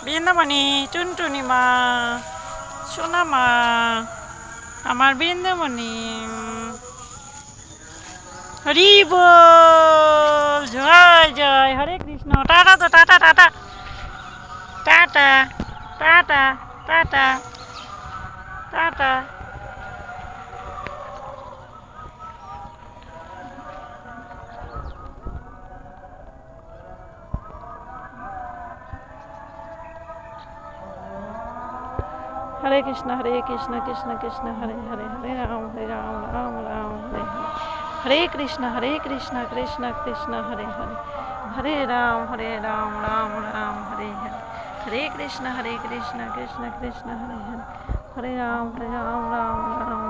বৃন্দাবনী, টুনটুনি মা, সোনা মা, আমার বৃন্দাবনী। হরি বল, জয় জয়, হরে কৃষ্ণ। টাটা তো, টাটা টাটা টাটা টাটা টাটা টাটা। হরে কৃষ্ণ কৃষ্ণ কৃষ্ণ হরে হরে, হরে রাম রাম রাম হরে হরে, হরে কৃষ্ণ কৃষ্ণ কৃষ্ণ হরে হরে, হরে রাম রাম রাম হরে হরে, হরে কৃষ্ণ কৃষ্ণ কৃষ্ণ কৃষ্ণ হরে হরে, হরে রাম রাম রাম